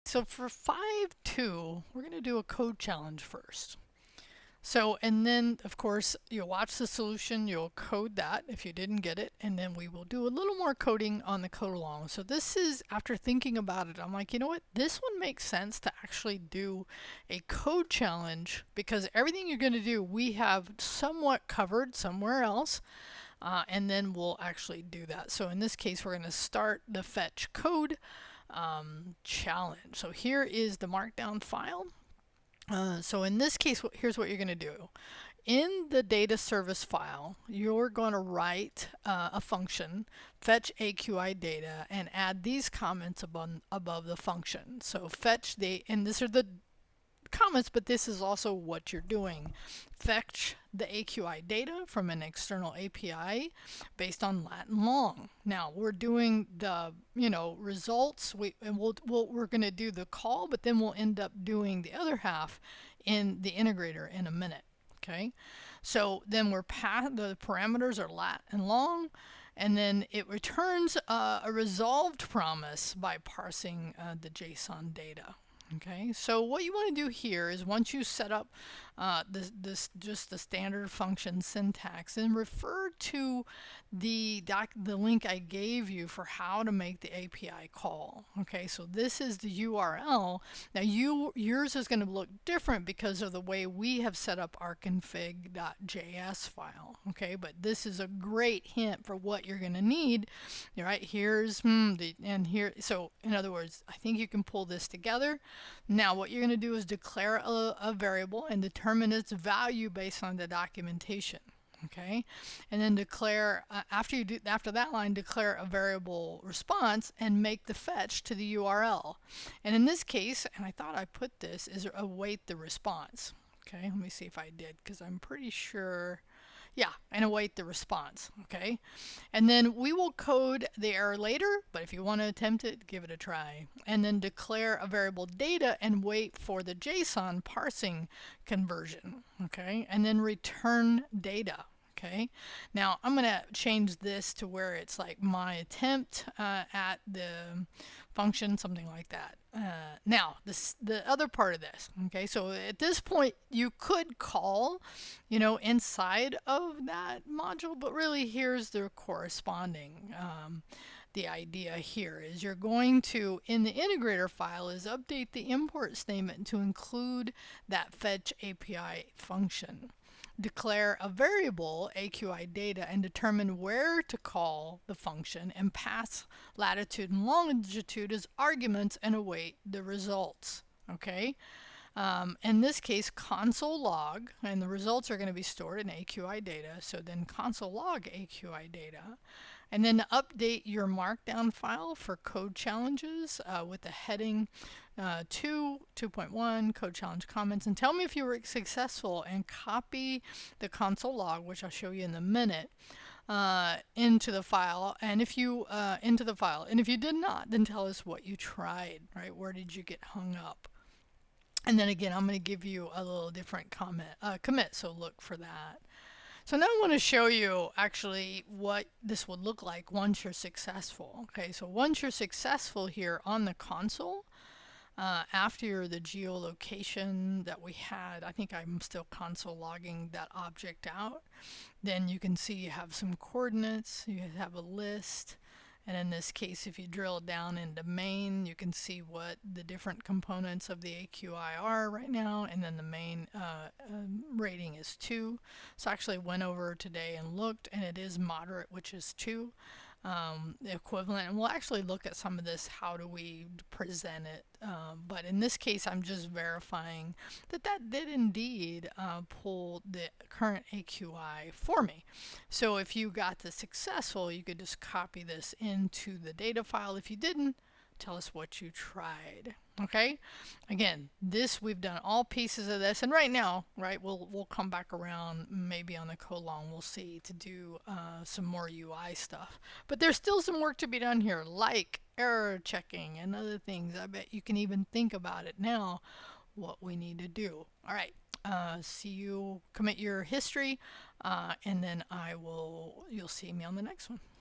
so for 5.2, we're going to do a code challenge first. So, and then of course, you'll watch the solution, you'll code that if you didn't get it, and then we will do a little more coding on the code along. So this is, after thinking about it, I'm like, you know what, this one makes sense to actually do a code challenge because everything you're going to do, we have somewhat covered somewhere else. And then we'll actually do that. So in this case, we're going to start the fetch code challenge. So here is the markdown file. So in this case, here's what you're going to do. In the data service file, you're going to write a function, fetch AQI data, and add these comments above the function. So fetch the, and these are the comments, but this is also what you're doing. Fetch the AQI data from an external API based on Latin long. Now we're doing the results. We're going to do the call, but then we'll end up doing the other half in the integrator in a minute. Okay, so then the parameters are lat and long, and then it returns a resolved promise by parsing the JSON data. Okay, so what you want to do here is once you set up just the standard function syntax, and refer to the link I gave you for how to make the API call. Okay, so this is the URL. Now yours is going to look different because of the way we have set up our config.js file. Okay, but this is a great hint for what you're going to need. Right, here's and here. So in other words, I think you can pull this together. Now what you're going to do is declare a variable and determine its value based on the documentation. Okay, and then declare after that line, declare a variable response and make the fetch to the URL. And in this case, and I thought I put this, is await the response. Okay, let me see if I did, because I'm pretty sure. Yeah, and await the response. Okay, and then we will code the error later, but if you want to attempt it, give it a try. And then declare a variable data and wait for the JSON parsing conversion. Okay, and then return data. Okay, now I'm going to change this to where it's like my attempt at the function, something like that. Now, the other part of this, okay, so at this point you could call, inside of that module, but really here's the corresponding. The idea here is you're going to, in the integrator file, is update the import statement to include that fetch API function. Declare a variable AQI data and determine where to call the function, and pass latitude and longitude as arguments and await the results. Okay. In this case, console log, and the results are going to be stored in AQI data. So then console log AQI data. And then update your markdown file for code challenges with the heading 2.1 code challenge comments, and tell me if you were successful, and copy the console log, which I'll show you in a minute, into the file. And if you did not, then tell us what you tried. Right, where did you get hung up? And then again, I'm going to give you a little different commit, so look for that. So now I want to show you actually what this would look like once you're successful. Okay, so once you're successful here on the console, after the geolocation that we had, I think I'm still console logging that object out, then you can see you have some coordinates, you have a list. And in this case, if you drill down into main, you can see what the different components of the AQI are right now. And then the main rating is 2. So I actually went over today and looked, and it is moderate, which is 2. Equivalent, and we'll actually look at some of this, how do we present it, but in this case I'm just verifying that did indeed pull the current AQI for me. So if you got this successful, you could just copy this into the data file. If you didn't, tell us what you tried. Okay, again, we've done all pieces of this, and right now, we'll come back around maybe on the colon, we'll see, to do some more UI stuff. But there's still some work to be done here, like error checking and other things. I bet you can even think about it now, what we need to do. All right, see you, commit your history, and then you'll see me on the next one.